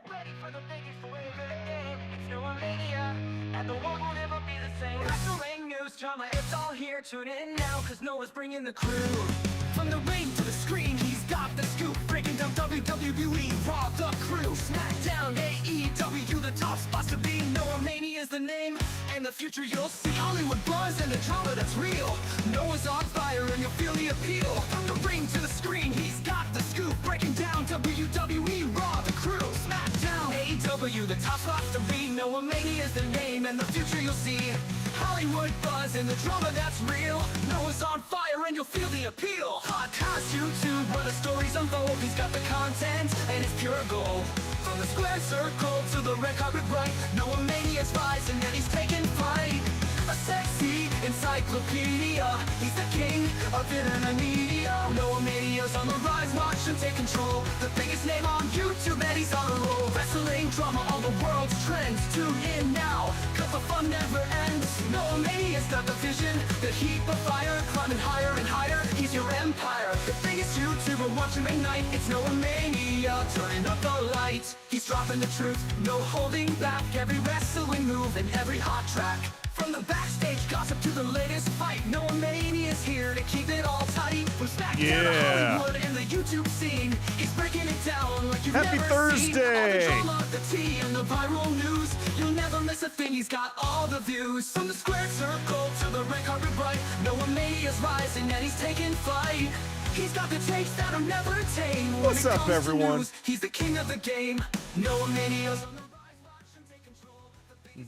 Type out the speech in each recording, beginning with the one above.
Get ready for the biggest wave of the game. It's no mania, and the world will never be the same. Wrestling news, drama, it's all here. Tune in now, cause Noah's bringing the crew. From the ring to the screen, he's got the scoop. Breaking down WWE, Raw, the crew. SmackDown, AEW, the top spots to be. Noah Mania is the name, and the future you'll see. Hollywood buzz and the drama that's real. Noah's on fire and you'll feel the appeal. From the ring to the screen, he's got the scoop. Breaking down WWE, Raw, the crew. SmackDown, AEW, the top spots to be. Noah Mania is the name, and the future you'll see. Hollywood buzz and the drama that's real. Noah's on fire and you'll feel the appeal. Podcast, YouTube, where the stories unfold. He's got the content and it's pure gold. From the square circle to the red carpet bright, Noah Mania's rising and he's taking flight. A sexy encyclopedia, he's the king of internet media. Noah Mania's on the rise, watch him take control. The biggest name on YouTube and he's on a roll. Wrestling drama, all the world's trends. Tune in now, cause the fun never ends. Noah Mania's got the vision, the heat of fire. Climbing higher and higher, he's your empire. The biggest YouTuber watching ignite. It's Noah Mania, turning up the light. He's dropping the truth, no holding back. Every wrestling move and every hot track. From the backstage gossip to the latest fight, Noah Mania's here to keep it all tight. From SmackDown to Hollywood and the YouTube scene, he's breaking it down like you've Happy never Thursday. seen. All the drama, the tea, and the viral news, you'll never miss a thing. He's got all the views. From the square circle to the red carpet bright, Noah Mania's rising and he's taking flight. He's got the takes that'll never tame. When What's it up, comes to everyone? news, he's the king of the game. Noah Mania's on the rise, watch him take control.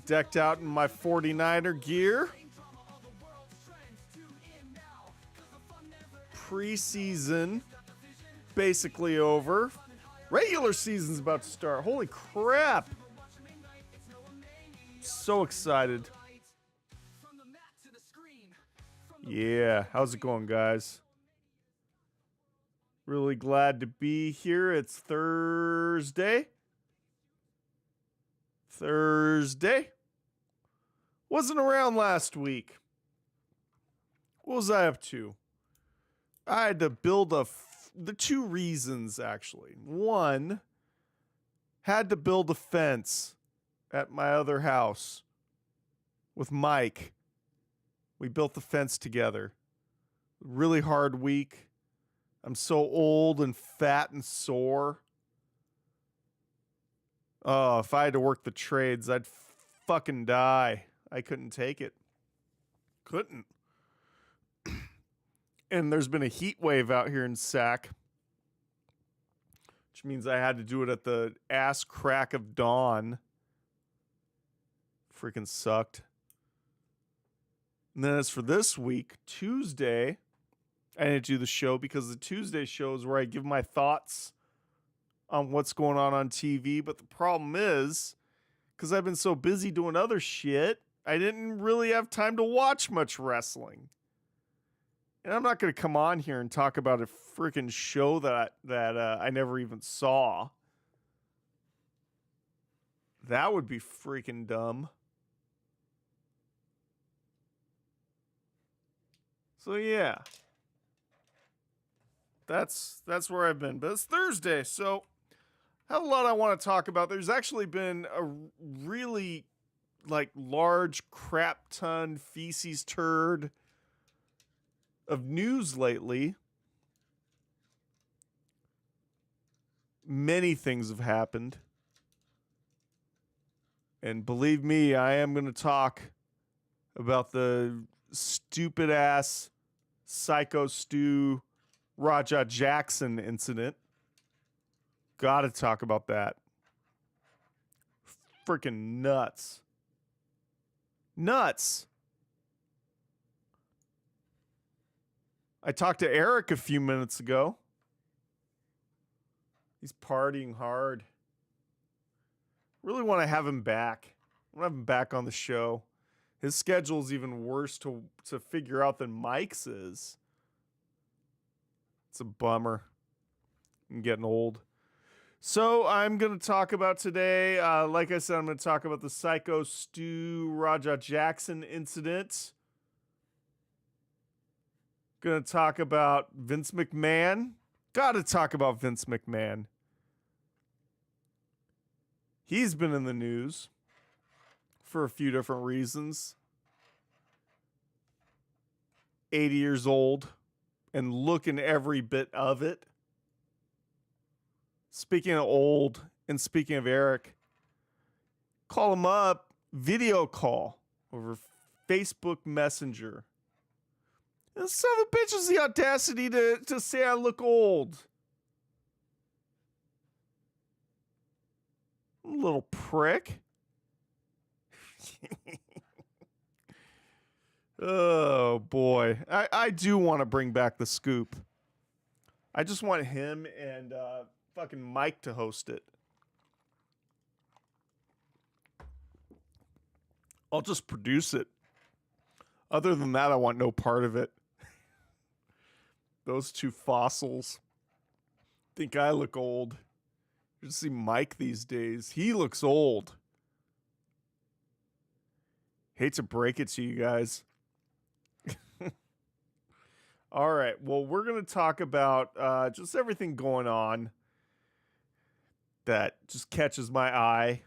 Decked out in my 49er gear. Preseason basically over. Regular season's about to start. Holy crap. So excited. Yeah, how's it going, guys? Really glad to be here. It's Thursday. Wasn't around last week. What was I up to? I had to build the two reasons, actually. One, had to build a fence at my other house with Mike. We built the fence together. Really hard week. I'm so old and fat and sore. Oh, if I had to work the trades, I'd fucking die. I couldn't take it. Couldn't. And there's been a heat wave out here in Sac, which means I had to do it at the ass crack of dawn. Freaking sucked. And then as for this week, Tuesday, I didn't do the show because the Tuesday show is where I give my thoughts on what's going on TV. But the problem is, because I've been so busy doing other shit, I didn't really have time to watch much wrestling. And I'm not going to come on here and talk about a freaking show that I never even saw. That would be freaking dumb. So yeah. That's where I've been. But it's Thursday, so I have a lot I want to talk about. There's actually been a really large crap ton feces turd of news lately. Many things have happened. And believe me, I am going to talk about the stupid ass Psycho Stu Raja Jackson incident. Gotta talk about that. Freaking nuts. Nuts. I talked to Eric a few minutes ago. He's partying hard. Really want to have him back. I want to have him back on the show. His schedule's even worse to figure out than Mike's is. It's a bummer. I'm getting old. So I'm going to talk about today, like I said, I'm going to talk about the Psycho Stu Raja Jackson incident. Going to talk about Vince McMahon. Got to talk about Vince McMahon. He's been in the news for a few different reasons. 80 years old and looking every bit of it. Speaking of old and speaking of Eric, call him up, video call over Facebook Messenger. And son of a bitch has the audacity to say I look old. Little prick. Oh, boy. I do want to bring back the scoop. I just want him and fucking Mike to host it. I'll just produce it. Other than that, I want no part of it. Those two fossils think I look old. You see Mike these days. He looks old. Hate to break it to you guys. All right. Well, we're going to talk about just everything going on that just catches my eye.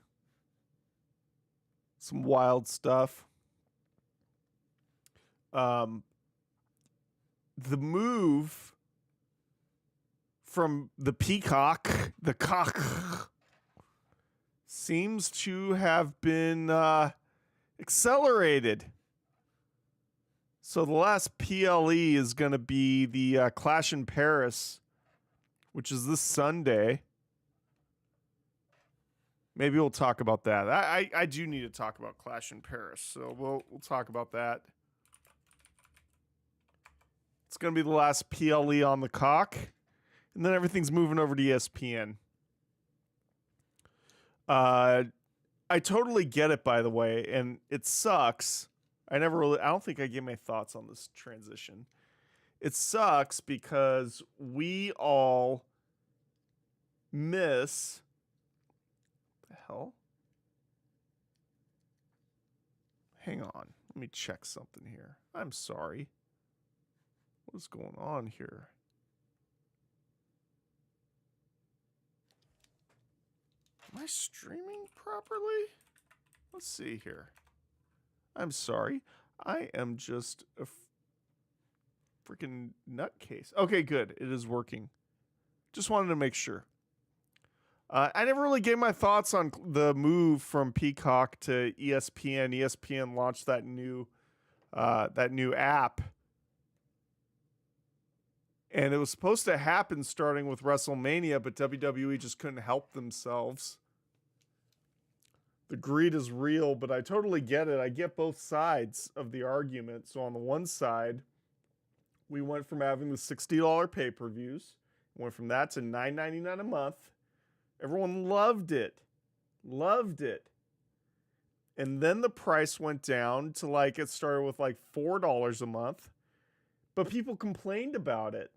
Some wild stuff. The move from the peacock, the cock, seems to have been accelerated. So the last PLE is going to be the Clash in Paris, which is this Sunday. Maybe we'll talk about that. I do need to talk about Clash in Paris, so we'll talk about that. It's going to be the last PLE on the cock, and then everything's moving over to ESPN. I totally get it, by the way, and it sucks. I don't think I gave my thoughts on this transition. It sucks because we all miss... the hell? Hang on. Let me check something here. I'm sorry. What is going on here? Am I streaming properly? Let's see here. I'm sorry. I am just a freaking nutcase. Okay, good. It is working. Just wanted to make sure. I never really gave my thoughts on the move from Peacock to ESPN. ESPN launched that new app. And it was supposed to happen starting with WrestleMania, but WWE just couldn't help themselves. The greed is real, but I totally get it. I get both sides of the argument. So on the one side, we went from having the $60 pay-per-views, went from that to $9.99 a month. Everyone loved it. Loved it. And then the price went down to it started with $4 a month. But people complained about it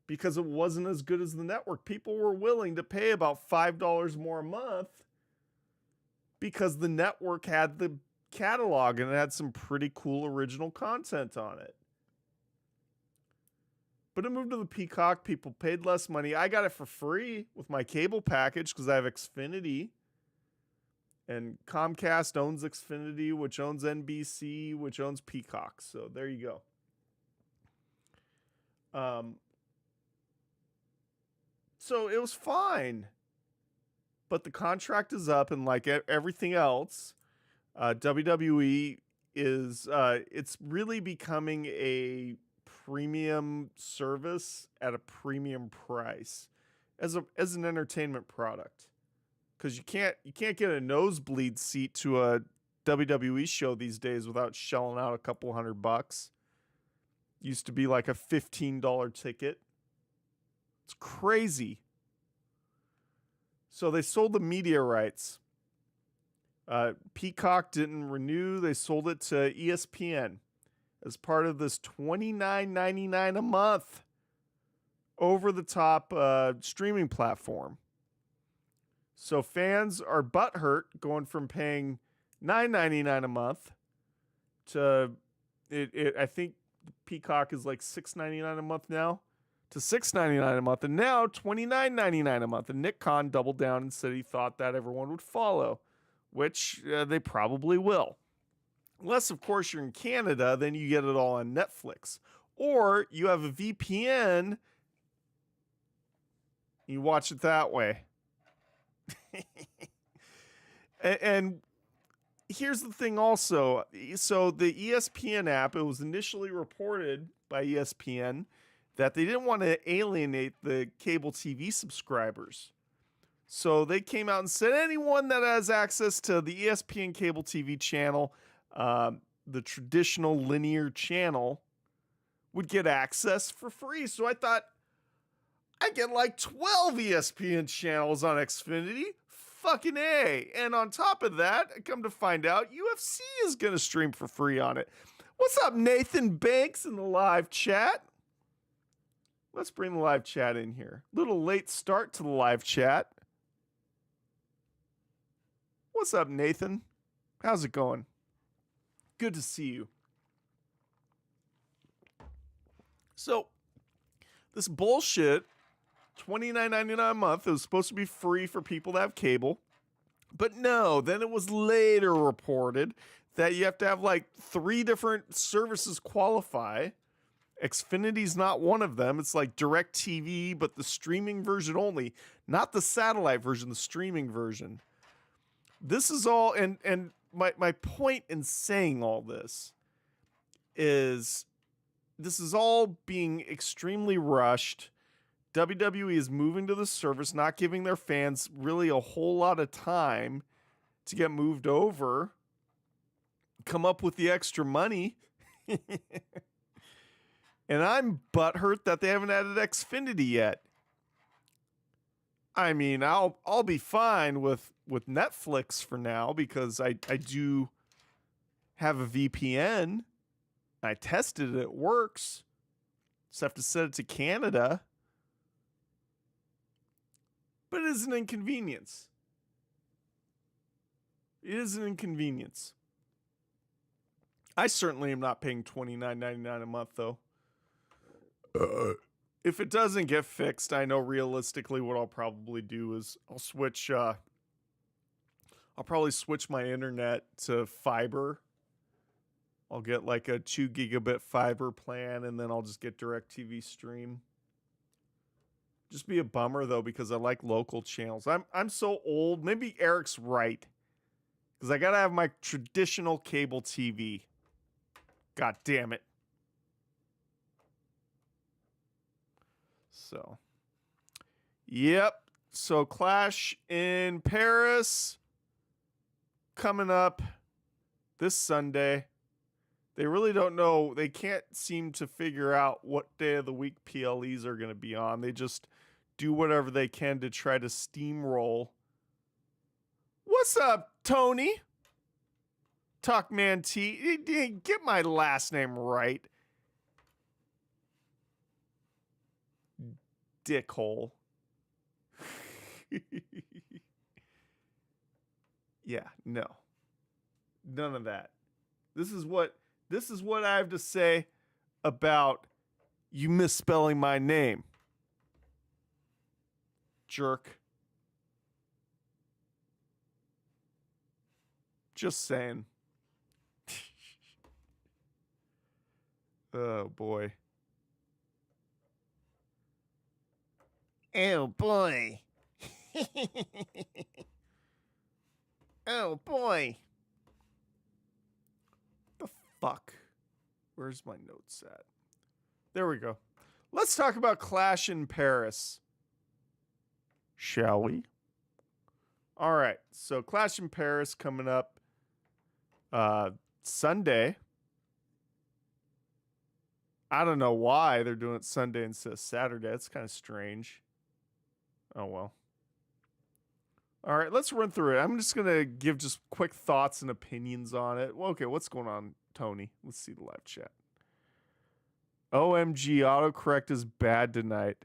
because it wasn't as good as the network. People were willing to pay about $5 more a month because the network had the catalog and it had some pretty cool original content on it. But it moved to the Peacock. People paid less money. I got it for free with my cable package because I have Xfinity. And Comcast owns Xfinity, which owns NBC, which owns Peacock. So there you go. So it was fine. But the contract is up, and like everything else, WWE is it's really becoming a premium service at a premium price as an entertainment product. Because you can't get a nosebleed seat to a WWE show these days without shelling out a couple $100. Used to be like a $15 ticket. It's crazy. So they sold the media rights. Peacock didn't renew. They sold it to ESPN as part of this $29.99 a month over-the-top streaming platform. So fans are butthurt going from paying $9.99 a month to I think Peacock is like $6.99 a month now to $6.99 a month, and now $29.99 a month. And Nick Khan doubled down and said he thought that everyone would follow, which they probably will. Unless, of course, you're in Canada, then you get it all on Netflix. Or you have a VPN, you watch it that way. And here's the thing also. So the ESPN app, it was initially reported by ESPN that they didn't want to alienate the cable TV subscribers. So they came out and said anyone that has access to the ESPN cable TV channel, the traditional linear channel, would get access for free. So I thought, I get like 12 ESPN channels on Xfinity. Fucking A. And on top of that, I come to find out UFC is going to stream for free on it. What's up, Nathan Banks in the live chat? Let's bring the live chat in here. Little late start to the live chat. What's up, Nathan? How's it going? Good to see you. So, this bullshit, $29.99 a month, it was supposed to be free for people that have cable. But no, then it was later reported that you have to have like 3 different services qualify. Xfinity's not one of them. It's like DirecTV, but the streaming version only, not the satellite version, the streaming version. This is all, and my point in saying all this is all being extremely rushed. WWE is moving to the service, not giving their fans really a whole lot of time to get moved over, come up with the extra money. And I'm butthurt that they haven't added Xfinity yet. I mean, I'll be fine with Netflix for now because I do have a VPN. I tested it, it works. Just have to set it to Canada. But it is an inconvenience. It is an inconvenience. I certainly am not paying $29.99 a month, though. If it doesn't get fixed, I know realistically what I'll probably do is I'll switch. I'll probably switch my internet to fiber. I'll get like a 2 gigabit fiber plan, and then I'll just get DirecTV stream. Just be a bummer though, because I like local channels. I'm so old. Maybe Eric's right, because I gotta have my traditional cable TV. God damn it. So, yep. So Clash in Paris coming up this Sunday. They really don't know. They can't seem to figure out what day of the week PLEs are going to be on. They just do whatever they can to try to steamroll. What's up, Tony? Talkman T. Get my last name right. Dickhole. Yeah, no. None of that. This is what I have to say about you misspelling my name. Jerk. Just saying. Oh boy. Oh boy. Oh boy. The fuck? Where's my notes at? There we go. Let's talk about Clash in Paris. Shall we? All right. So Clash in Paris coming up Sunday. I don't know why they're doing it Sunday instead of Saturday. It's kind of strange. Oh, well. All right, let's run through it. I'm just going to give just quick thoughts and opinions on it. Well, okay, what's going on, Tony? Let's see the live chat. OMG, autocorrect is bad tonight.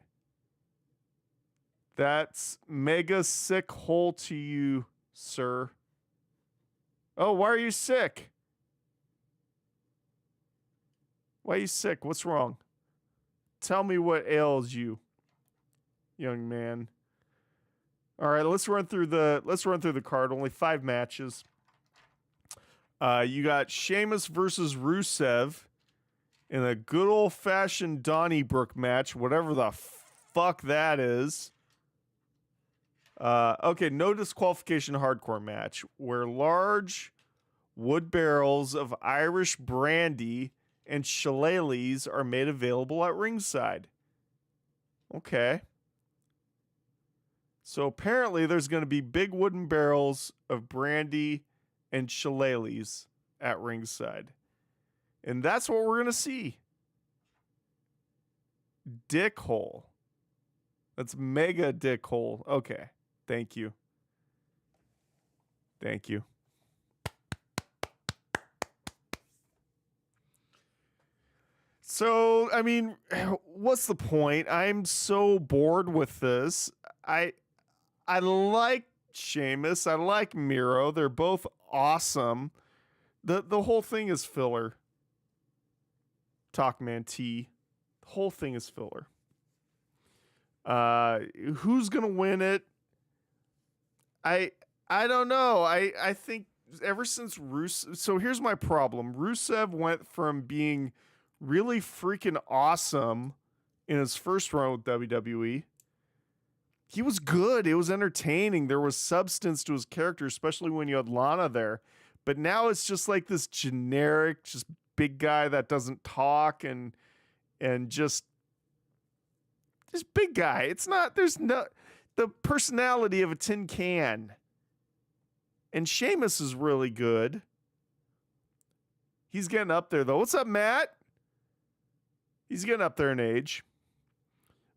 That's mega sick hole to you, sir. Oh, why are you sick? Why are you sick? What's wrong? Tell me what ails you, young man. All right, let's run through the card. Only 5 matches. You got Sheamus versus Rusev in a good old fashioned Donnybrook match, whatever the fuck that is. Okay, no disqualification hardcore match where large wood barrels of Irish brandy and shillelaghs are made available at ringside. Okay. So apparently there's going to be big wooden barrels of brandy and shillelaghs at ringside. And that's what we're going to see. Dick hole. That's mega dick hole. Okay. Thank you. Thank you. So, I mean, what's the point? I'm so bored with this. I like Sheamus. I like Miro. They're both awesome. The whole thing is filler. Talkman T. The whole thing is filler. Who's gonna win it? I don't know. I think ever since Rusev. So here's my problem. Rusev went from being really freaking awesome in his first run with WWE. He was good. It was entertaining. There was substance to his character, especially when you had Lana there. But now it's just like this generic, just big guy that doesn't talk and just big guy. It's not, there's no, the personality of a tin can. And Sheamus is really good. He's getting up there, though. What's up, Matt? He's getting up there in age.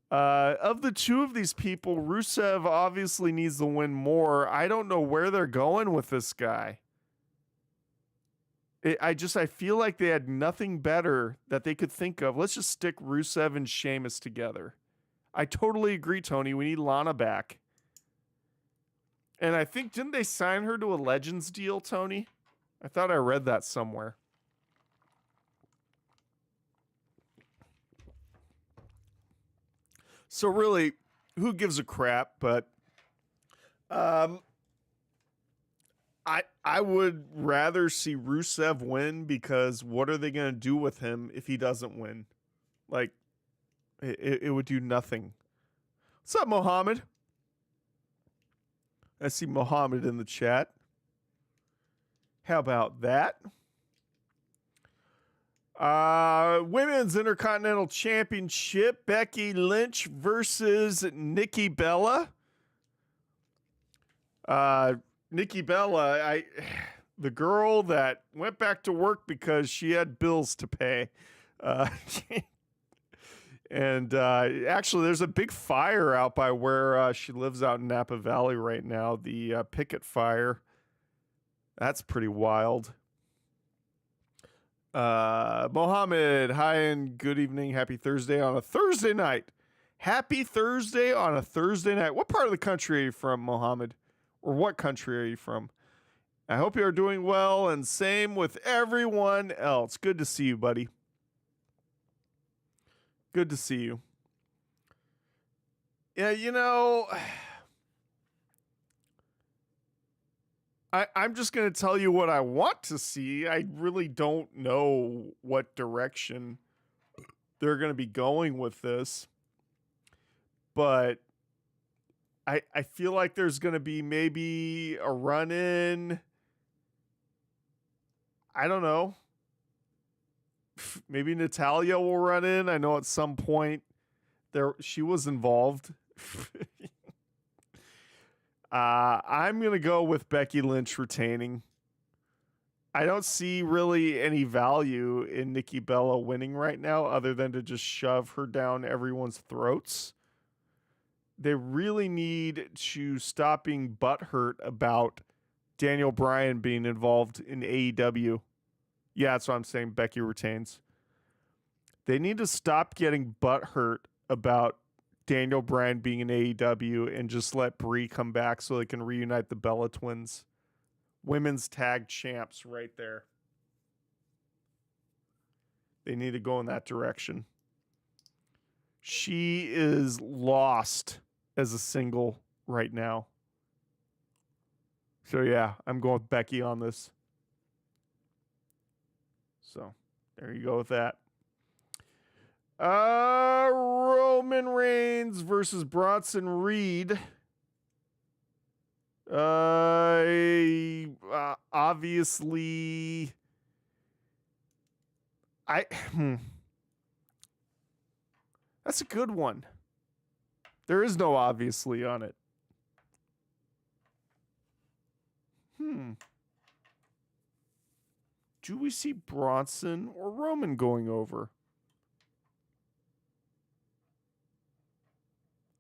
Of the two of these people, Rusev obviously needs to win more. I don't know where they're going with this guy. I feel like they had nothing better that they could think of. Let's just stick Rusev and Sheamus together. I totally agree, Tony. We need Lana back. And I think, didn't they sign her to a Legends deal, Tony? I thought I read that somewhere. So really, who gives a crap? But I would rather see Rusev win, because what are they going to do with him if he doesn't win? Like, it would do nothing. What's up, Mohammed? I see Mohammed in the chat. How about that? Women's Intercontinental Championship, Becky Lynch versus Nikki Bella. Nikki Bella, the girl that went back to work because she had bills to pay. And actually, there's a big fire out by where she lives out in Napa Valley right now, the Picket Fire. That's pretty wild. Mohammed, hi and good evening. Happy Thursday on a Thursday night. Happy Thursday on a Thursday night. What part of the country are you from, Mohammed? Or what country are you from? I hope you are doing well, and same with everyone else. Good to see you, buddy. Good to see you. Yeah, you know, I'm just going to tell you what I want to see. I really don't know what direction they're going to be going with this. But I feel like there's going to be maybe a run-in. I don't know. Maybe Natalya will run in. I know at some point she was involved. I'm going to go with Becky Lynch retaining. I don't see really any value in Nikki Bella winning right now other than to just shove her down everyone's throats. They really need to stop being butthurt about Daniel Bryan being involved in AEW. Yeah, that's what I'm saying. Becky retains. They need to stop getting butthurt about Daniel Bryan being in AEW and just let Brie come back so they can reunite the Bella twins. Women's tag champs right there. They need to go in that direction. She is lost as a single right now. So yeah, I'm going with Becky on this. So there you go with that. Roman Reigns versus Bronson Reed. Obviously, that's a good one. There is no obviously on it. Do we see Bronson or Roman going over?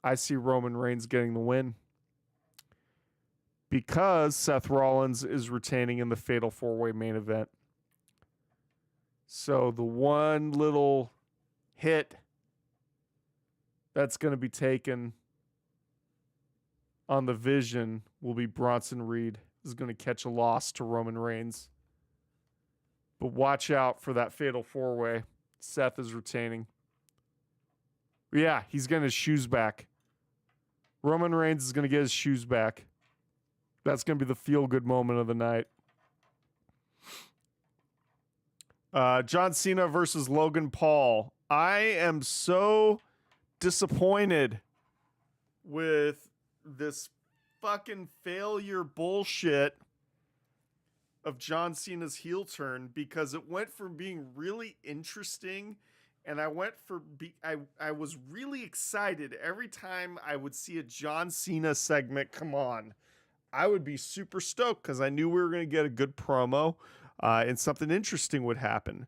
I see Roman Reigns getting the win because Seth Rollins is retaining in the Fatal 4-Way main event. So the one little hit that's going to be taken on the Vision will be Bronson Reed is going to catch a loss to Roman Reigns. But watch out for that Fatal 4-Way. Seth is retaining. Yeah, he's getting his shoes back. Roman Reigns is going to get his shoes back. That's going to be the feel-good moment of the night. John Cena versus Logan Paul. I am so disappointed with this fucking failure bullshit of John Cena's heel turn because it went from being really interesting and I was really excited every time I would see a John Cena segment come on. I would be super stoked because I knew we were going to get a good promo and something interesting would happen.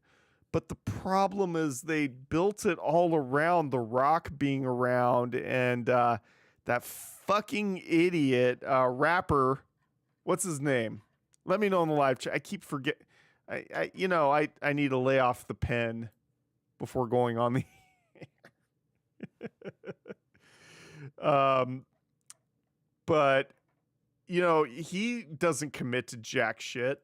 But the problem is they built it all around The Rock being around and that fucking idiot rapper. What's his name? Let me know in the live chat. I keep forgetting. I need to lay off the pen before going on the but he doesn't commit to jack shit.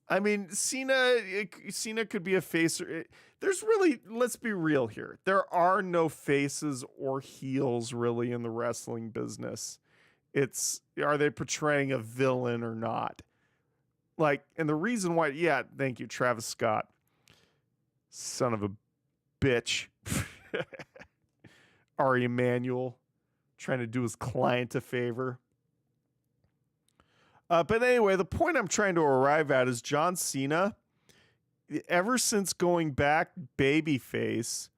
I mean, Cena could be a face. There's really, let's be real here. There are no faces or heels really in the wrestling business. Are they portraying a villain or not? Like, and the reason why, yeah, thank you, Travis Scott. Son of a bitch. Ari Emanuel trying to do his client a favor. But anyway, the point I'm trying to arrive at is John Cena, ever since going back babyface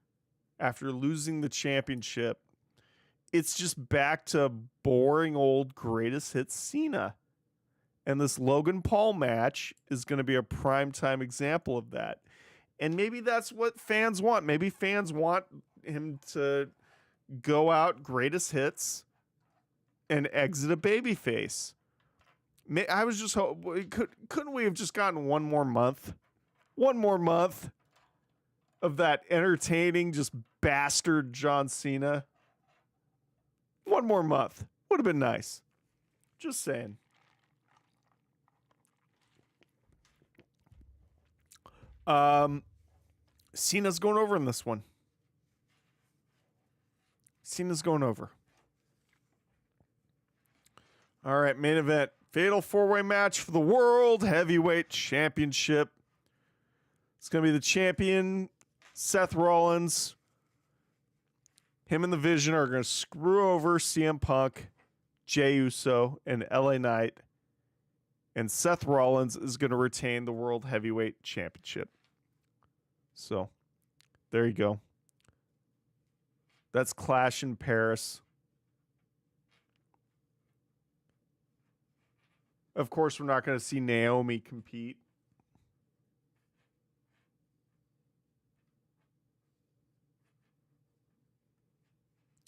after losing the championship, it's just back to boring old greatest hits Cena. And this Logan Paul match is going to be a primetime example of that. And maybe that's what fans want. Maybe fans want him to go out greatest hits and exit a babyface. I was just hoping, couldn't we have just gotten one more month? One more month of that entertaining, just bastard John Cena. One more month. Would have been nice. Just saying. Cena's going over in this one. Cena's going over. All right, main event. Fatal 4-Way match for the World Heavyweight Championship. It's going to be the champion, Seth Rollins. Him and the Vision are going to screw over CM Punk, Jey Uso, and LA Knight. And Seth Rollins is going to retain the World Heavyweight Championship. So, there you go. That's Clash in Paris. Of course, we're not going to see Naomi compete.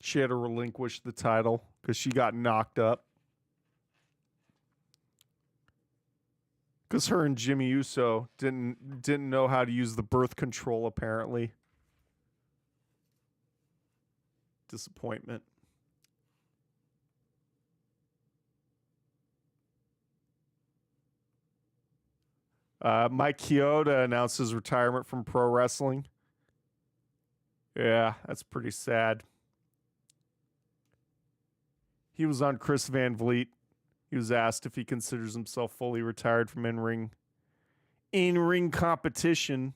She had to relinquish the title because she got knocked up. Because her and Jimmy Uso didn't know how to use the birth control, apparently. Disappointment. Mike Chioda announced his retirement from pro wrestling. Yeah, that's pretty sad. He was on Chris Van Vliet. He was asked if he considers himself fully retired from in-ring competition.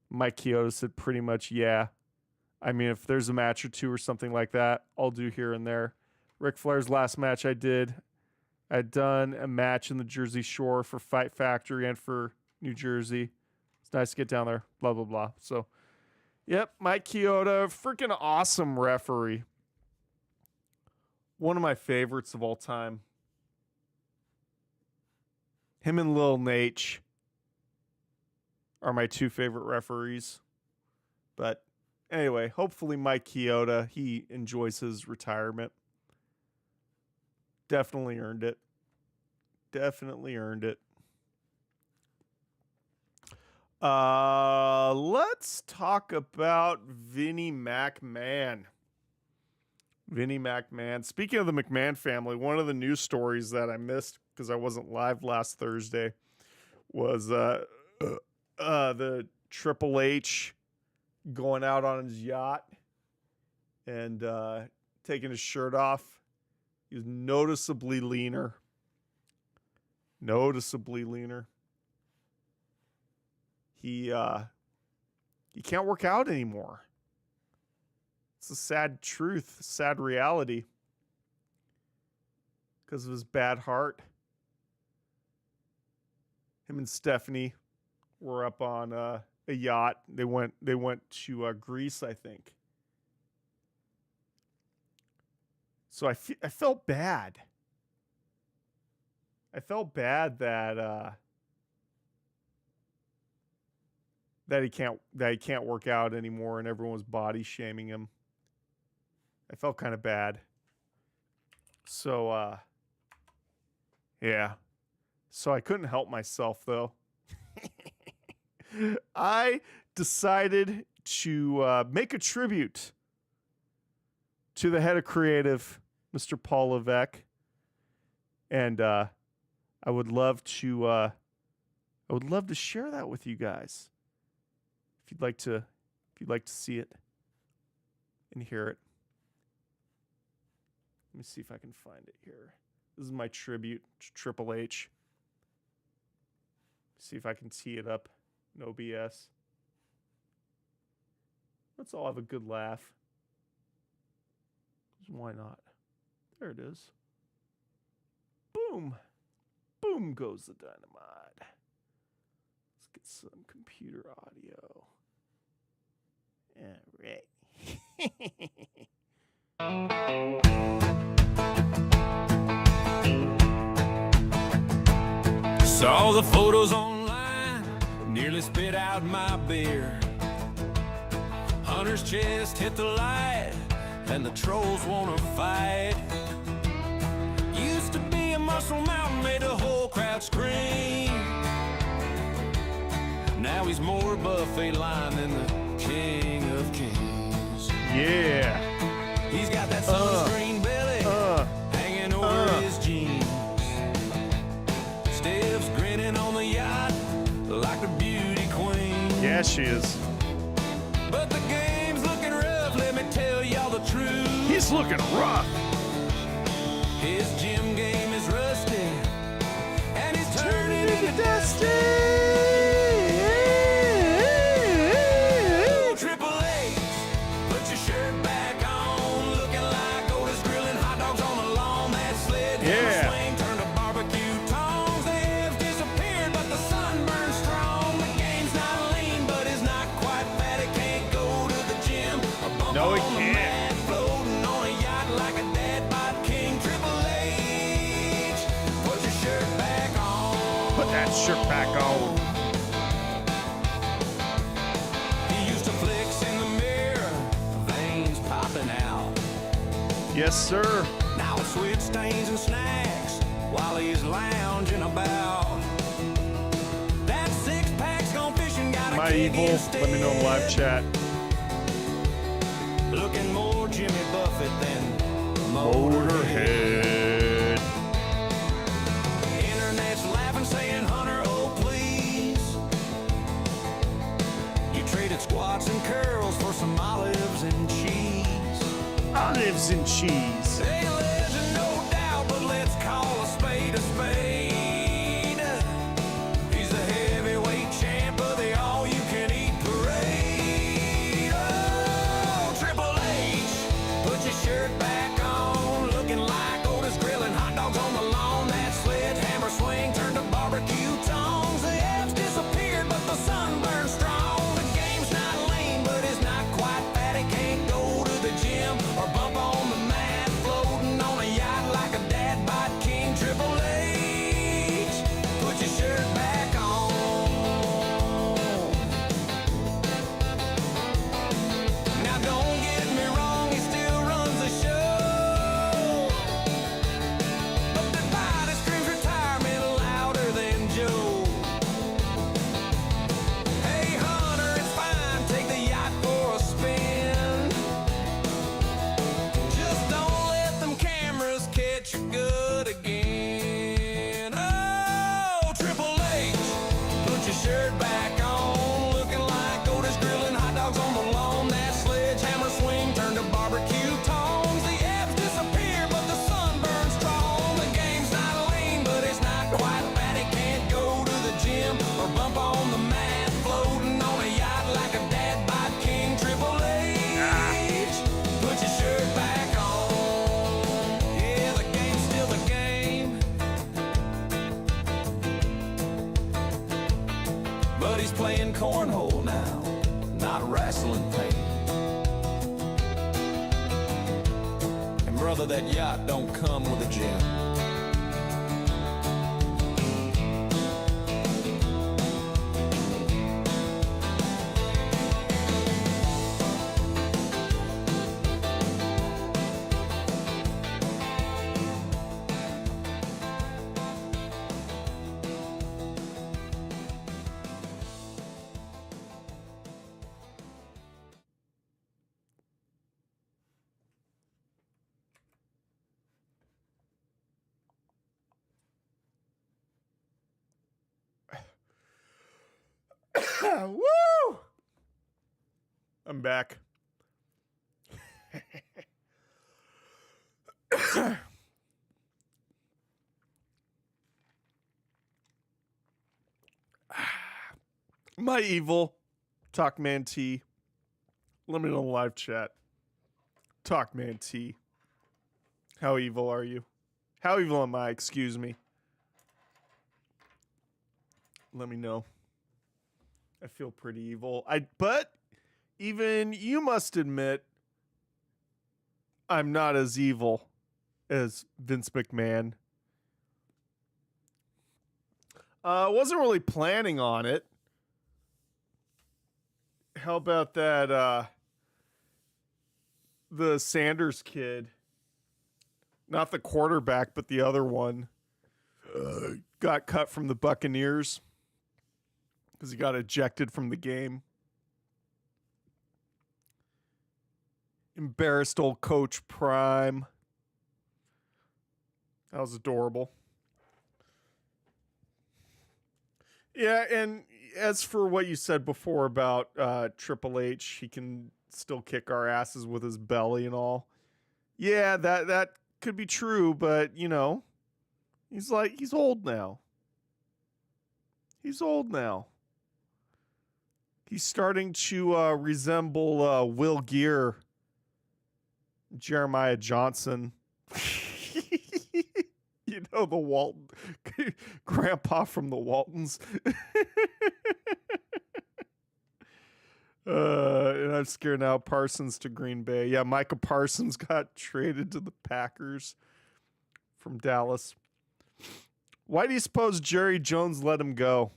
Mike Chioda said pretty much, yeah. I mean, if there's a match or two or something like that, I'll do here and there. Ric Flair's last match I'd done a match in the Jersey Shore for Fight Factory and for New Jersey. It's nice to get down there, blah, blah, blah. So, yep, Mike Chioda, freaking awesome referee. One of my favorites of all time. Him and Lil Nate are my two favorite referees. But anyway, hopefully Mike Chioda, he enjoys his retirement. Definitely earned it. Definitely earned it. Let's talk about Vinnie McMahon. Vinnie McMahon. Speaking of the McMahon family, one of the news stories that I missed because I wasn't live last Thursday was the Triple H going out on his yacht and taking his shirt off. He was noticeably leaner. Noticeably leaner. He can't work out anymore. It's a sad truth, sad reality. Because of his bad heart. Him and Stephanie were up on a yacht. They went to Greece, I think. So I felt bad. I felt bad that he can't work out anymore, and everyone was body shaming him. I felt kind of bad. So yeah. So I couldn't help myself though. I decided to make a tribute to the head of creative, Mr. Paul Levesque, and I would love to share that with you guys. If you'd like to see it and hear it. Let me see if I can find it here. This is my tribute to Triple H. See if I can tee it up. No BS. Let's all have a good laugh. Why not? There it is. Boom. Boom goes the dynamite. Let's get some computer audio. All right. Saw the photos online, nearly spit out my beer. Hunter's chest hit the light, and the trolls wanna fight. Used to be a muscle mountain, made the whole crowd scream. Now he's more buffet line than the king of kings. Yeah. He's got that sunscreen belly hanging over his jeans. Steph's grinning on the yacht like the beauty queen. Yeah, she is. But the game's looking rough, let me tell y'all the truth. He's looking rough. His gym game is rusty, and he's turning into dusty. Triple H, put your shirt back on, looking like Otis grilling hot dogs on the lawn. That sled Yeah. swing turned to barbecue tongs. They have disappeared, but the sun burns strong. The game's not lean, but it's not quite fat. It can't go to the gym. A bump No, it on the can't. mat, floating on a yacht like a dad bod king. Triple H, put your shirt back on. Put that shirt back on. He used to flex in the mirror, veins popping out. Yes, sir. Now it's sweat stains and snacks while he's lounging about. That six-pack's gone fishing, got a My kick evil. instead. Let me know in live chat. Looking more Jimmy Buffett than Motorhead. Internet's laughing, saying, Hunter, oh please. locks and curls for some olives and cheese. Olives and cheese. A legend, no doubt, but let's call a spade a spade. He's the heavyweight champ of the all-you-can-eat parade. Oh, Triple H, put your shirt back on, looking like Otis grilling hot dogs on the lawn. That sledgehammer swing turned to barbecue tongs. The abs disappeared, but the sun burned strong. The game's not lame, but it's not quite fat. He can't go to the gym or bump on the mat, floating on a yacht like a dad bod king. Triple H, put your shirt back on. Now don't get me wrong, he still runs the show, but the body screams retirement louder than Joe. Hey Hunter, it's fine, take the yacht for a spin. Just don't let them cameras catch you good again. Oh, Triple H, put your shirt back on, looking like Otis grilling hot dogs on the lawn. That sledgehammer swing turned to barbecue tongs. The abs disappear, but the sun burns strong. The game's not lame, but it's not quite fat. He can't go to the gym or bump on the mat, floating on a yacht like a dad bod king. Triple H, put your shirt back on. Yeah, the game's still the game, but he's playing cornhole now, not wrestling paint. And brother, that yacht don't come with a gym. Woo! I'm back. My evil Talkman T. Let me know in the live chat. Talkman T. How evil are you? How evil am I? Excuse me. Let me know. I feel pretty evil. But even you must admit I'm not as evil as Vince McMahon. Wasn't really planning on it. How about that the Sanders kid, not the quarterback, but the other one, got cut from the Buccaneers because he got ejected from the game. Embarrassed old Coach Prime. That was adorable. Yeah, and as for what you said before about Triple H, he can still kick our asses with his belly and all. Yeah, that could be true, but you know, he's old now. He's old now. He's starting to resemble Will Gear, Jeremiah Johnson. You know, the Walton grandpa from the Waltons. And I'm scared now. Parsons to Green Bay. Yeah, Micah Parsons got traded to the Packers from Dallas. Why do you suppose Jerry Jones let him go?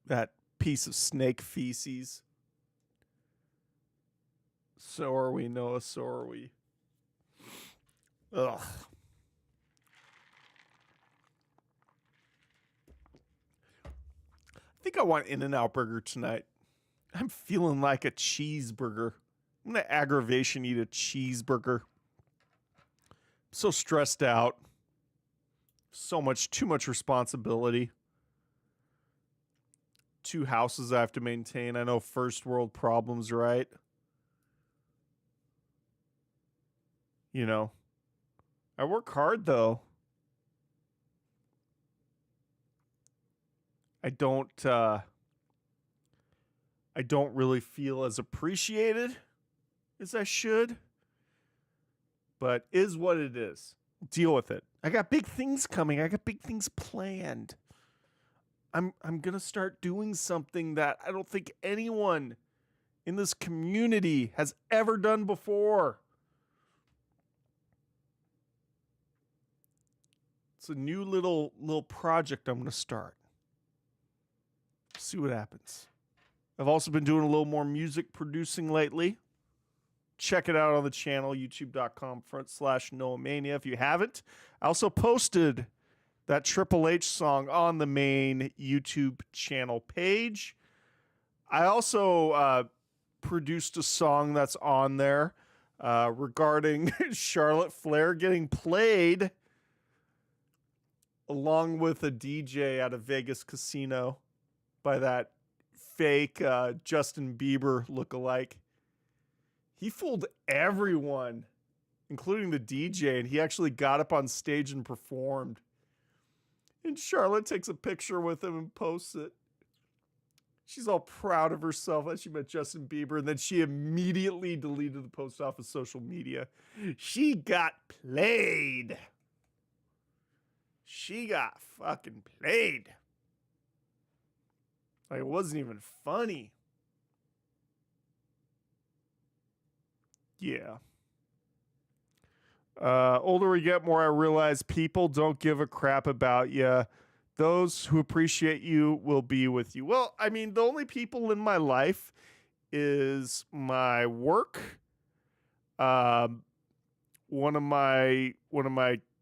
That piece of snake feces. So are we, Noah. So are we. Ugh. I think I want In-N-Out Burger tonight. I'm feeling like a cheeseburger. I'm going to aggravation eat a cheeseburger. I'm so stressed out. Too much responsibility. 2 houses I have to maintain. I know first world problems, right? You know, I work hard though. I don't really feel as appreciated as I should, but is what it is. Deal with it. I got big things coming. I got big things planned. I'm going to start doing something that I don't think anyone in this community has ever done before. It's a new little project I'm going to start. See what happens. I've also been doing a little more music producing lately. Check it out on the channel, youtube.com/NoahMania if you haven't. I also posted that Triple H song on the main YouTube channel page. I also produced a song that's on there regarding Charlotte Flair getting played along with a DJ at a Vegas casino by that fake Justin Bieber lookalike. He fooled everyone, including the DJ, and he actually got up on stage and performed. And Charlotte takes a picture with him and posts it. She's all proud of herself that she met Justin Bieber, and then she immediately deleted the post off of social media. She got played. She got fucking played. Like, it wasn't even funny. Yeah. Older we get, more I realize people don't give a crap about you. Those who appreciate you will be with you. Well, I mean, the only people in my life is my work. One of my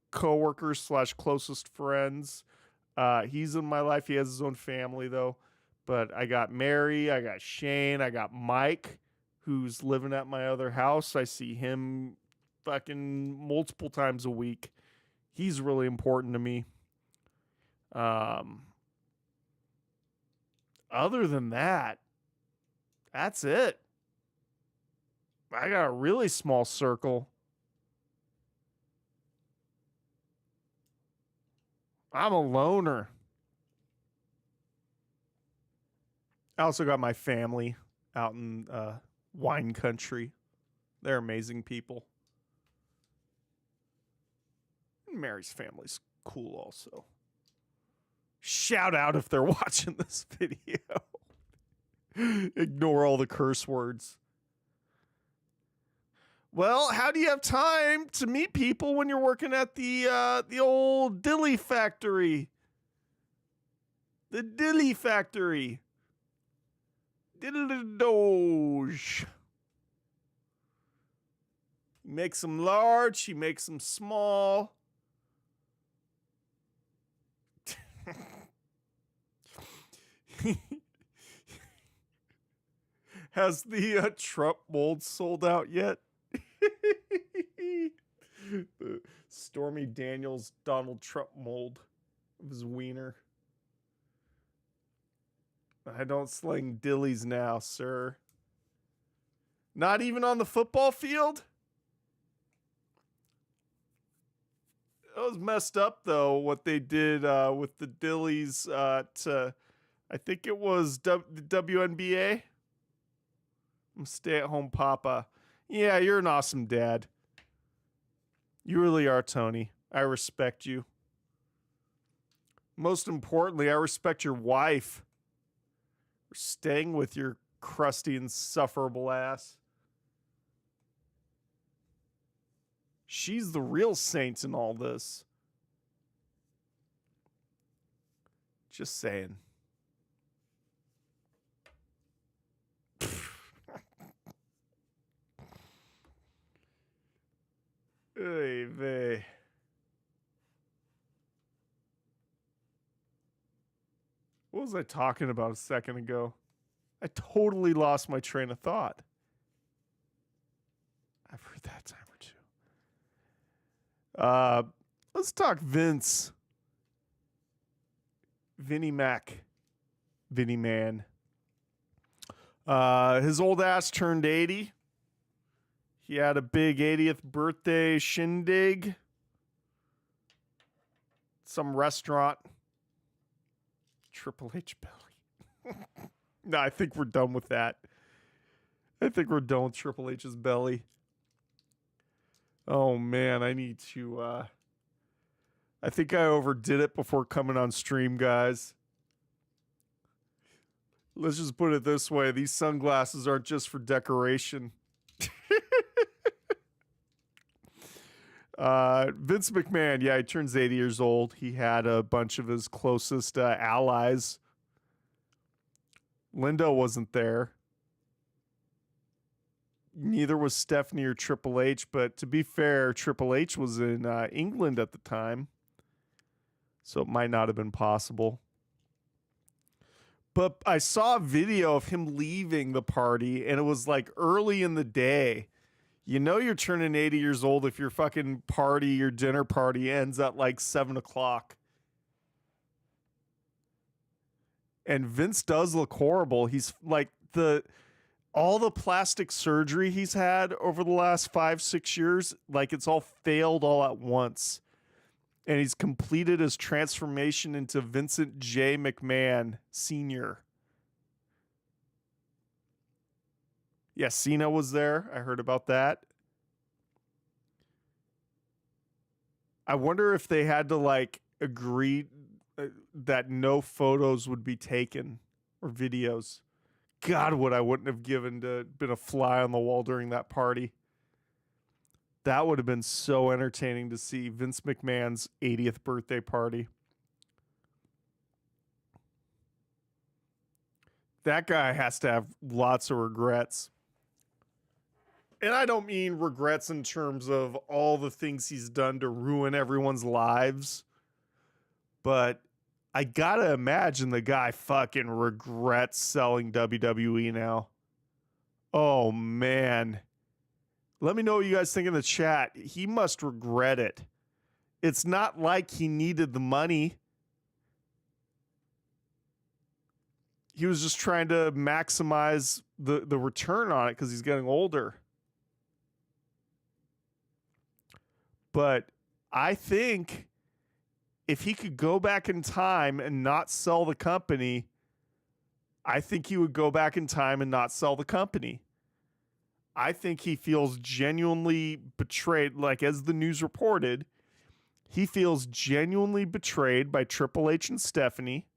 coworkers / closest friends. He's in my life. He has his own family though. But I got Mary, I got Shane, I got Mike, who's living at my other house. I see him fucking multiple times a week. He's really important to me. Other than that, that's it. I got a really small circle. I'm a loner. I also got my family out in wine country. They're amazing people. Mary's family's cool also. Shout out if they're watching this video. Ignore all the curse words. Well, how do you have time to meet people when you're working at the old dilly factory? The dilly factory. Diddle doge. He makes them large, he makes them small. Has the Trump mold sold out yet? The Stormy Daniels Donald Trump mold of his wiener. I don't sling dillies now, sir. Not even on the football field? It was messed up, though, what they did with the dillies to, I think it was the WNBA. I'm stay-at-home papa. Yeah, you're an awesome dad. You really are, Tony. I respect you. Most importantly, I respect your wife for staying with your crusty, insufferable ass. She's the real saint in all this. Just saying. Hey, vey. What was I talking about a second ago? I totally lost my train of thought. I've heard that time or two. Let's talk Vince. Vinnie Mac. Vinny Man. His old ass turned 80. He had a big 80th birthday shindig. Some restaurant. Triple H belly. No, I think we're done with that. I think we're done with Triple H's belly. Oh man, I need to I think I overdid it before coming on stream, guys. Let's just put it this way. These sunglasses aren't just for decoration. Vince McMahon, yeah, he turns 80 years old. He had a bunch of his closest allies. Linda wasn't there. Neither was Stephanie or Triple H, but to be fair, Triple H was in England at the time, so it might not have been possible. But I saw a video of him leaving the party, and it was like early in the day. You know you're turning 80 years old if your fucking party, your dinner party ends at like 7 o'clock. And Vince does look horrible. He's like all the plastic surgery he's had over the last 5-6 years, like it's all failed all at once. And he's completed his transformation into Vincent J. McMahon Sr. Yeah, Cena was there. I heard about that. I wonder if they had to like agree that no photos would be taken or videos. God, what I wouldn't have given to been a fly on the wall during that party. That would have been so entertaining to see Vince McMahon's 80th birthday party. That guy has to have lots of regrets. And I don't mean regrets in terms of all the things he's done to ruin everyone's lives. But I gotta imagine the guy fucking regrets selling WWE now. Oh, man. Let me know what you guys think in the chat. He must regret it. It's not like he needed the money. He was just trying to maximize the return on it because he's getting older. But I think if he could go back in time and not sell the company, I think he would go back in time and not sell the company. I think he feels genuinely betrayed. Like, as the news reported, he feels genuinely betrayed by Triple H and Stephanie.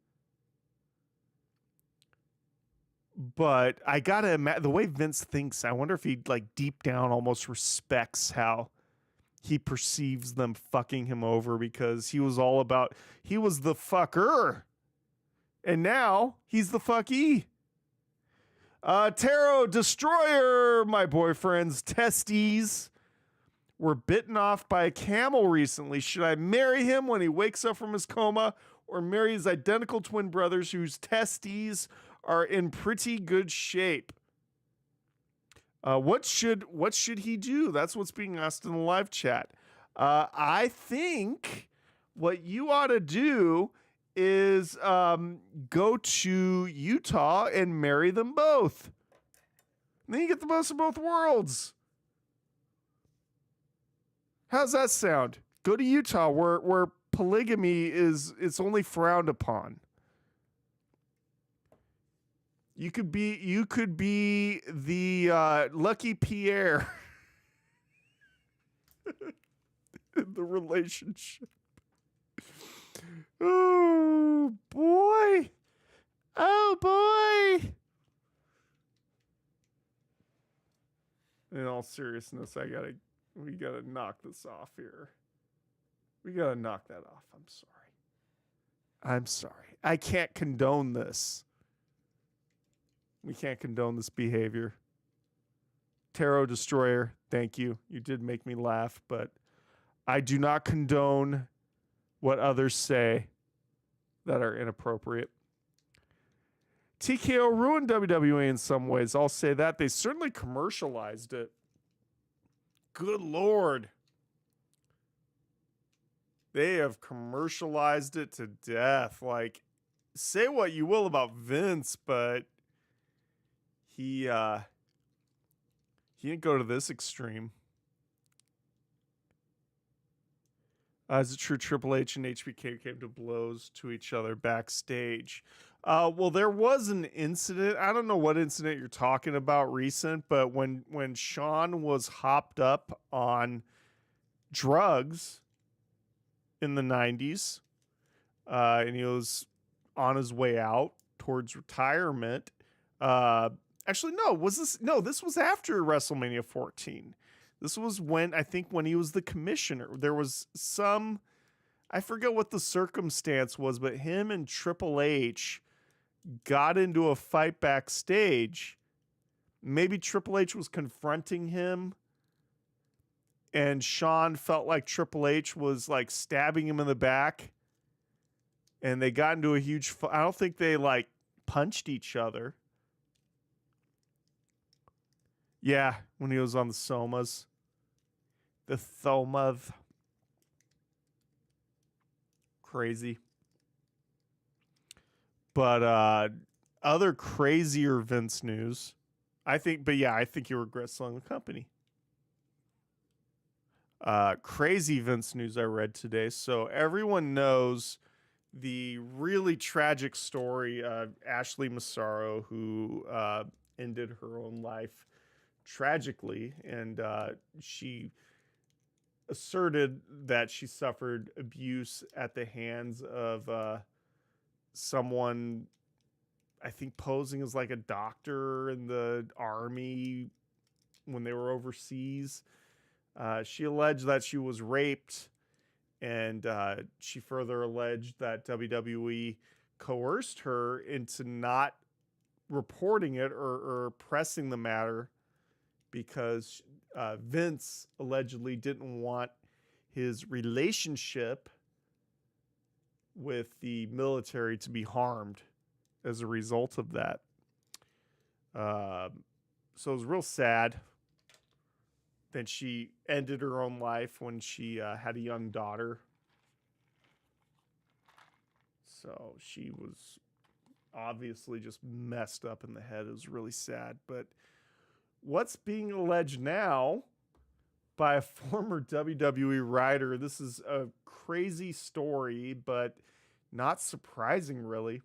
But I gotta imagine the way Vince thinks, I wonder if he like deep down almost respects how he perceives them fucking him over, because he was the fucker. And now he's the fucky. Tarot Destroyer, my boyfriend's testes were bitten off by a camel recently. Should I marry him when he wakes up from his coma, or marry his identical twin brothers whose testes are in pretty good shape? What should he do? That's what's being asked in the live chat. I think what you ought to do is go to Utah and marry them both. And then you get the most of both worlds. How's that sound? Go to Utah where polygamy it's only frowned upon. You could be the Lucky Pierre in the relationship. Oh boy. Oh boy. In all seriousness, we gotta knock this off here. We gotta knock that off. I'm sorry. I can't condone this. We can't condone this behavior. Tarot Destroyer, thank you. You did make me laugh, but I do not condone what others say that are inappropriate. TKO ruined WWE in some ways. I'll say that. They certainly commercialized it. Good Lord. They have commercialized it to death. Like, say what you will about Vince, but he didn't go to this extreme. As it true, Triple H and HBK came to blows to each other backstage. Well, there was an incident. I don't know what incident you're talking about recent, but when Shawn was hopped up on drugs in the 90s, and he was on his way out towards retirement. Actually, no, was this? No, this was after WrestleMania 14. This was when he was the commissioner. There was some, I forget what the circumstance was, but him and Triple H got into a fight backstage. Maybe Triple H was confronting him, and Shawn felt like Triple H was like stabbing him in the back, and they got into a huge fight. I don't think they like punched each other. Yeah, when he was on the Somas. The Thomas. Crazy. But other crazier Vince news. I think he regrets selling the company. Crazy Vince news I read today. So everyone knows the really tragic story of Ashley Massaro, who ended her own life tragically, and she asserted that she suffered abuse at the hands of someone, I think, posing as like a doctor in the army when they were overseas. She alleged that she was raped, and she further alleged that WWE coerced her into not reporting it or pressing the matter because Vince allegedly didn't want his relationship with the military to be harmed as a result of that. So it was real sad. Then she ended her own life when she had a young daughter. So she was obviously just messed up in the head. It was really sad. But what's being alleged now by a former WWE writer, this is a crazy story, but not surprising, really.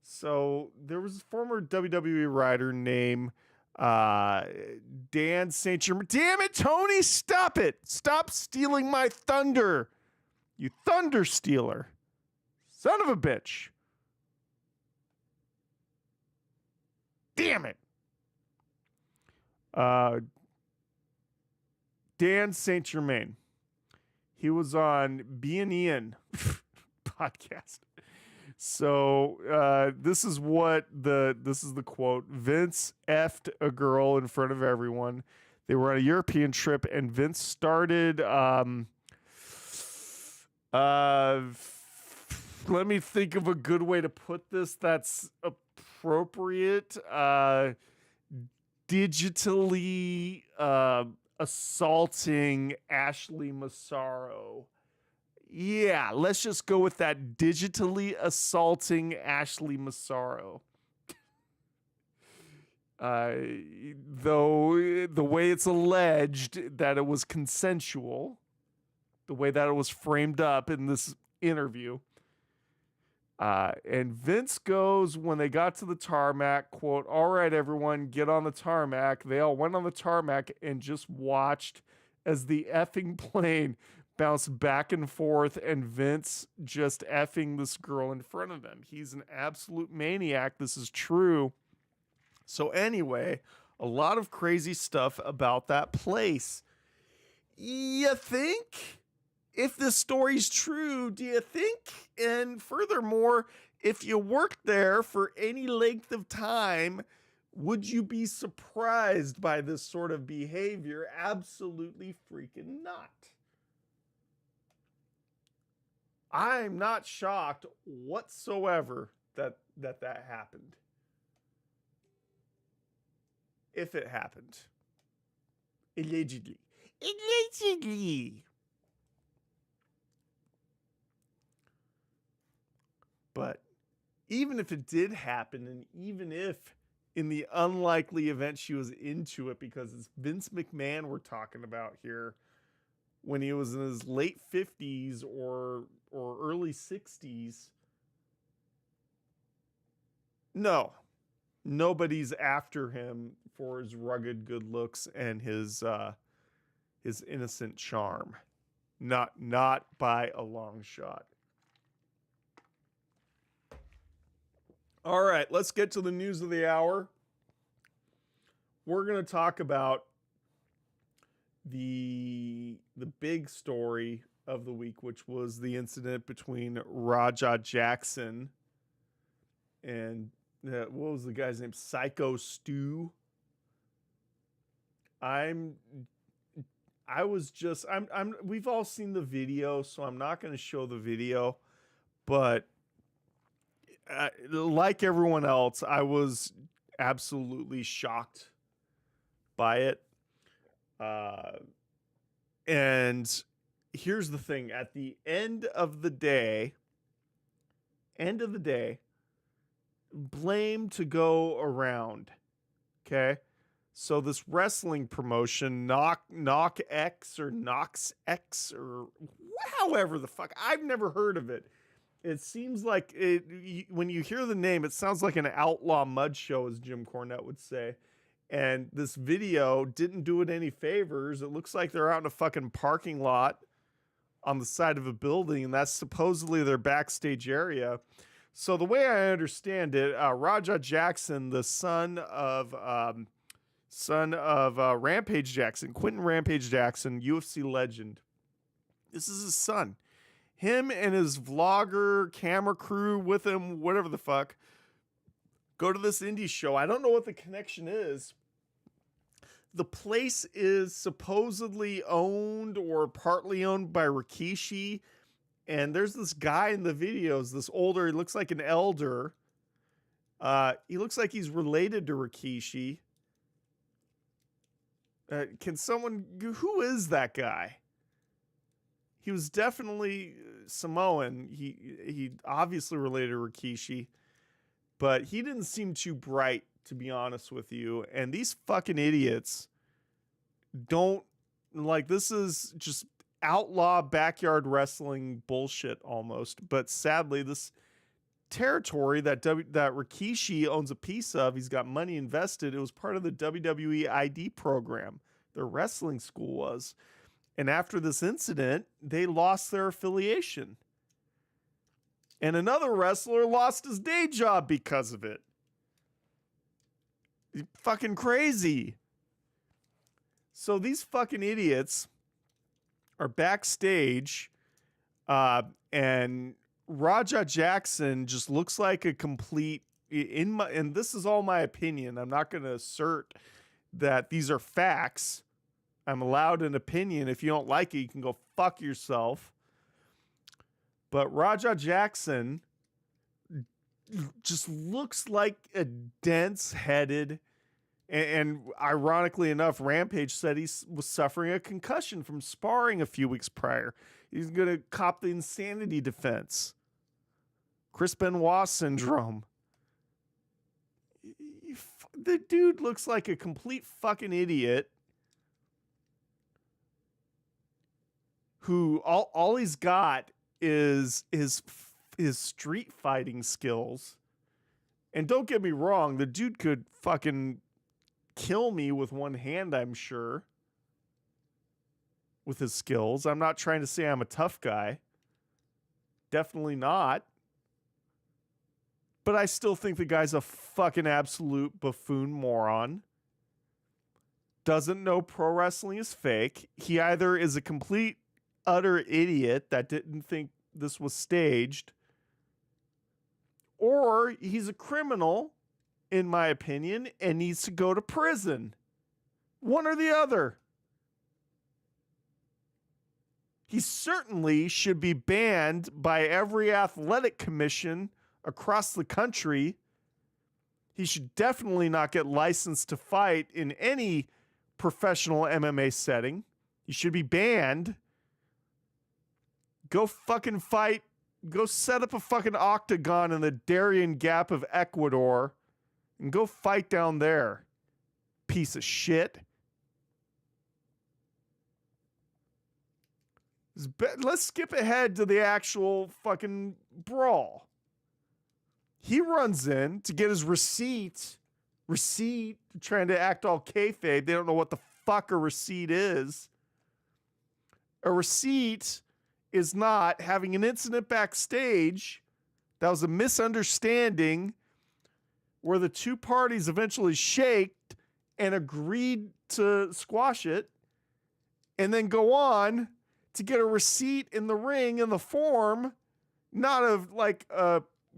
So there was a former WWE writer named Dan St. Germain. Damn it, Tony, stop it. Stop stealing my thunder. You thunder stealer. Son of a bitch. Damn it. Dan St. Germain. He was on B and Ian podcast. So this is the quote. Vince effed a girl in front of everyone. They were on a European trip, and Vince started let me think of a good way to put this that's appropriate. Digitally assaulting Ashley Massaro. Yeah, let's just go with that. Digitally assaulting Ashley Massaro. Though the way it's alleged that it was consensual, the way that it was framed up in this interview. And Vince goes, when they got to the tarmac, quote, "All right, everyone, get on the tarmac." They all went on the tarmac and just watched as the effing plane bounced back and forth, and Vince just effing this girl in front of them. He's an absolute maniac. This is true. So anyway, a lot of crazy stuff about that place. You think? If this story's true, do you think? And furthermore, if you worked there for any length of time, would you be surprised by this sort of behavior? Absolutely freaking not. I'm not shocked whatsoever that happened. If it happened. Allegedly. Allegedly. But even if it did happen, and even if in the unlikely event she was into it, because it's Vince McMahon we're talking about here, when he was in his late 50s or early 60s, no, nobody's after him for his rugged good looks and his innocent charm. Not by a long shot. All right, let's get to the news of the hour. We're going to talk about the big story of the week, which was the incident between Raja Jackson and what was the guy's name? Psycho Stu. We've all seen the video, so I'm not going to show the video, but like everyone else, I was absolutely shocked by it. And here's the thing: at the end of the day, blame to go around. Okay. So this wrestling promotion, Knock X or Knox X or however the fuck, I've never heard of it. It seems like when you hear the name, it sounds like an outlaw mud show, as Jim Cornette would say. And this video didn't do it any favors. It looks like they're out in a fucking parking lot on the side of a building, and that's supposedly their backstage area. So the way I understand it, Raja Jackson, the son of Rampage Jackson, Quentin Rampage Jackson, UFC legend. This is his son. Him and his vlogger, camera crew with him, whatever the fuck, go to this indie show. I don't know what the connection is. The place is supposedly owned or partly owned by Rikishi. And there's this guy in the videos, this older, he looks like an elder. He looks like he's related to Rikishi. Can someone, who is that guy? He was definitely Samoan. He obviously related to Rikishi, but he didn't seem too bright, to be honest with you. And these fucking idiots don't, like, this is just outlaw backyard wrestling bullshit almost. But sadly, this territory that Rikishi owns a piece of, he's got money invested. It was part of the WWE ID program. Their wrestling school was. And after this incident, they lost their affiliation. And another wrestler lost his day job because of it. Fucking crazy. So these fucking idiots are backstage, and Raja Jackson just looks like a complete, and this is all my opinion. I'm not going to assert that these are facts. I'm allowed an opinion. If you don't like it, you can go fuck yourself. But Raja Jackson just looks like a dense-headed, and ironically enough, Rampage said he was suffering a concussion from sparring a few weeks prior. He's going to cop the insanity defense. Chris Benoit syndrome. The dude looks like a complete fucking idiot who all he's got is his street fighting skills. And don't get me wrong, the dude could fucking kill me with one hand, I'm sure, with his skills. I'm not trying to say I'm a tough guy. Definitely not. But I still think the guy's a fucking absolute buffoon moron. Doesn't know pro wrestling is fake. He either is a complete utter idiot that didn't think this was staged, or he's a criminal, in my opinion, and needs to go to prison. One or the other. He certainly should be banned by every athletic commission across the country. He should definitely not get licensed to fight in any professional MMA setting. He should be banned. Go fucking fight Go set up a fucking octagon in the Darien Gap of Ecuador and go fight down there. Piece of shit. Let's skip ahead to the actual fucking brawl. He runs in to get his receipt, trying to act all kayfabe. They don't know what the fuck a receipt is. A receipt is not having an incident backstage. That was a misunderstanding where the two parties eventually shaked and agreed to squash it and then go on to get a receipt in the ring in the form, not of like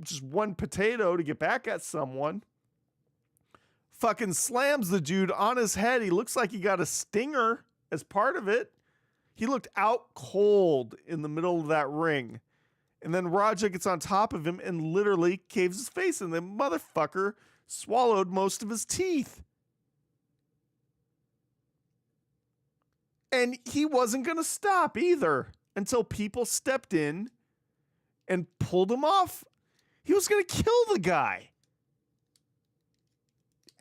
just one potato to get back at someone. Fucking slams the dude on his head. He looks like he got a stinger as part of it. He looked out cold in the middle of that ring. And then Raja gets on top of him and literally caves his face in. The motherfucker swallowed most of his teeth. And he wasn't going to stop either until people stepped in and pulled him off. He was going to kill the guy.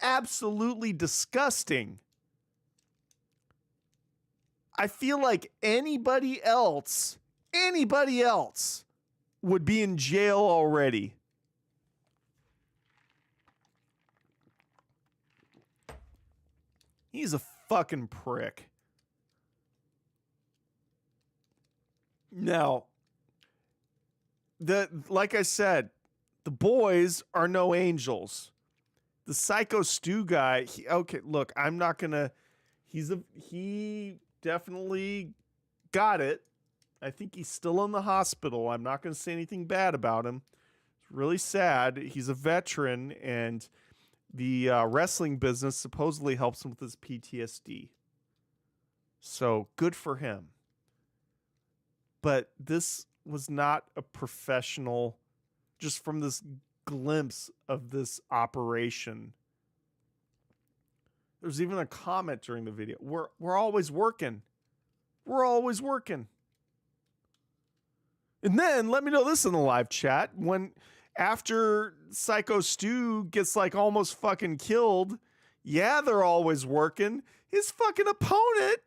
Absolutely disgusting. I feel like anybody else would be in jail already. He's a fucking prick. Now, like I said, the boys are no angels. The Psycho Stu guy, look, I'm not gonna. He definitely got it. I think he's still in the hospital. I'm not gonna say anything bad about him. It's really sad. He's a veteran, and the wrestling business supposedly helps him with his PTSD. So good for him. But this was not a professional, just from this glimpse of this operation. There's even a comment during the video. We're always working. We're always working. And then let me know this in the live chat. After Psycho Stu gets like almost fucking killed, yeah, they're always working. His fucking opponent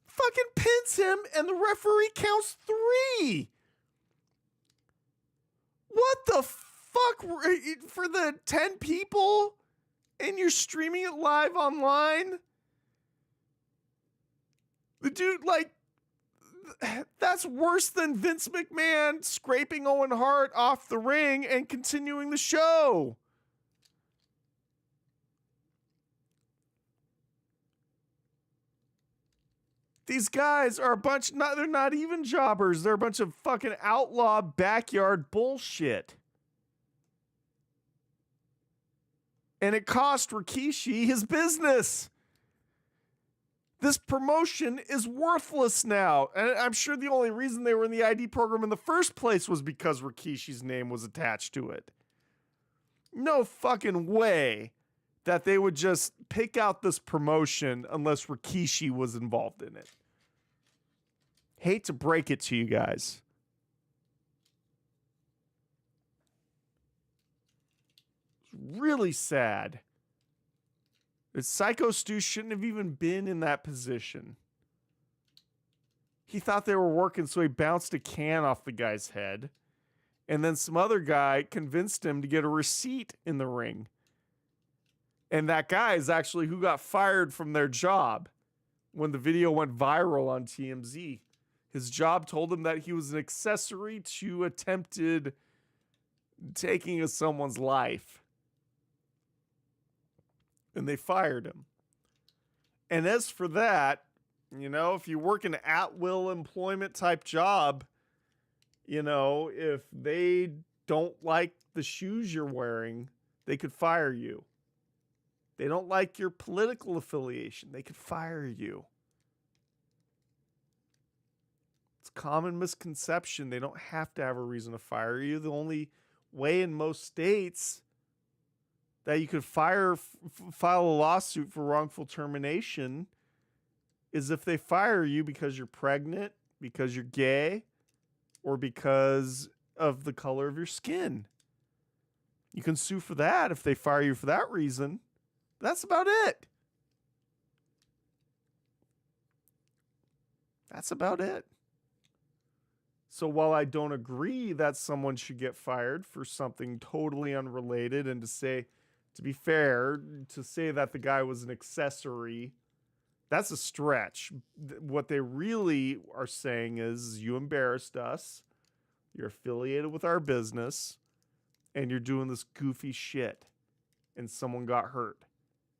fucking pins him and the referee counts 3. What the fuck? For the 10 people and you're streaming it live online? The dude, like, that's worse than Vince McMahon scraping Owen Hart off the ring and continuing the show. These guys are they're not even jobbers. They're a bunch of fucking outlaw backyard bullshit. And it cost Rikishi his business. This promotion is worthless now. And I'm sure the only reason they were in the ID program in the first place was because Rikishi's name was attached to it. No fucking way that they would just pick out this promotion unless Rikishi was involved in it. Hate to break it to you guys. It's really sad. That Psycho Stu shouldn't have even been in that position. He thought they were working, so he bounced a can off the guy's head. And then some other guy convinced him to get a receipt in the ring. And that guy is actually who got fired from their job when the video went viral on TMZ. His job told him that he was an accessory to attempted taking of someone's life. And they fired him. And as for that, if you work an at-will employment type job, if they don't like the shoes you're wearing, they could fire you. They don't like your political affiliation, they could fire you. It's a common misconception. They don't have to have a reason to fire you. The only way in most states that you could file a lawsuit for wrongful termination is if they fire you because you're pregnant, because you're gay, or because of the color of your skin. You can sue for that if they fire you for that reason. That's about it. That's about it. So while I don't agree that someone should get fired for something totally unrelated, and to be fair, to say that the guy was an accessory, that's a stretch. What they really are saying is you embarrassed us, you're affiliated with our business, and you're doing this goofy shit, and someone got hurt.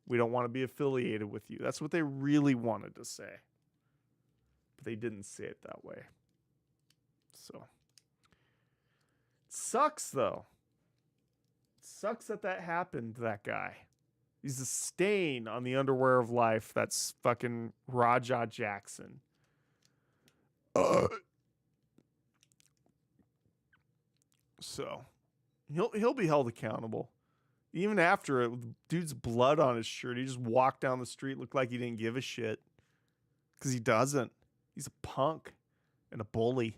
We don't want to be affiliated with you. That's what they really wanted to say. But they didn't say it that way. So, it sucks though. It sucks that happened to that guy. He's a stain on the underwear of life. That's fucking Raja Jackson. So, he'll be held accountable. Even after it, with dude's blood on his shirt, he just walked down the street, looked like he didn't give a shit. Because he doesn't. He's a punk and a bully.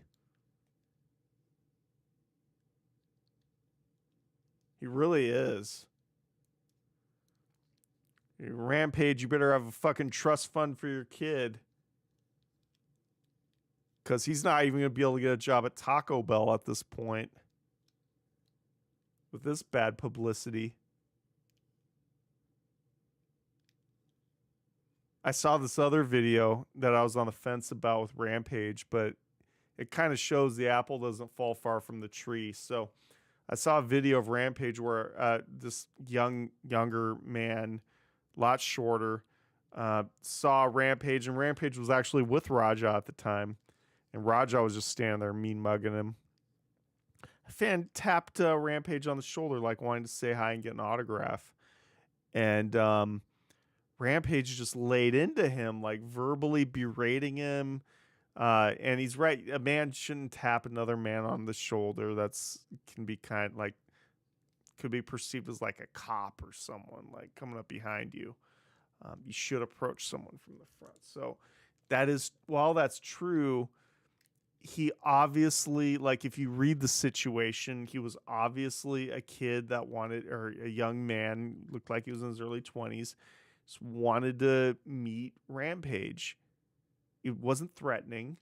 He really is. Rampage, you better have a fucking trust fund for your kid. Because he's not even going to be able to get a job at Taco Bell at this point. With this bad publicity. I saw this other video that I was on the fence about with Rampage, but it kind of shows the apple doesn't fall far from the tree. So I saw a video of Rampage where this younger man, a lot shorter, saw Rampage, and Rampage was actually with Raja at the time. And Raja was just standing there mean mugging him. A fan tapped Rampage on the shoulder, like wanting to say hi and get an autograph. And Rampage just laid into him, like verbally berating him. And he's right. A man shouldn't tap another man on the shoulder. Can be kind of like, could be perceived as like a cop or someone like coming up behind you. You should approach someone from the front. So while that's true, he obviously, like, if you read the situation, he was obviously a kid that wanted, or a young man, looked like he was in his early 20s, just wanted to meet Rampage. It wasn't threatening,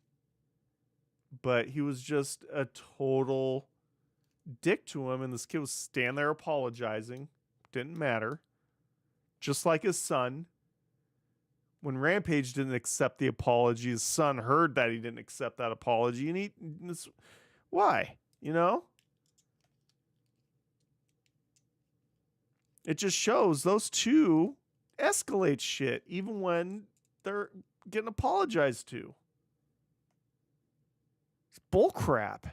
but he was just a total dick to him, and this kid was standing there apologizing. Didn't matter. Just like his son. When Rampage didn't accept the apology, his son heard that he didn't accept that apology, and why? You know? It just shows those two escalate shit, even when they're getting apologized to. It's bullcrap.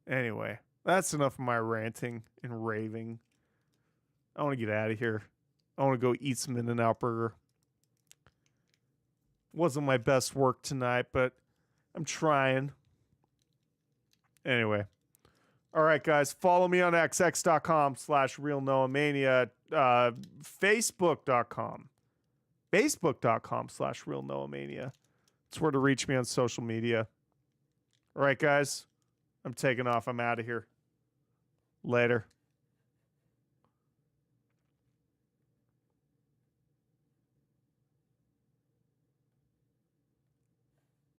Anyway, that's enough of my ranting and raving. I want to get out of here. I want to go eat some In-N-Out Burger. Wasn't my best work tonight, but I'm trying. Anyway. All right, guys. Follow me on xx.com/realnoahmania. Facebook.com/realnoahmania. It's where to reach me on social media. All right, guys. I'm taking off. I'm out of here. Later.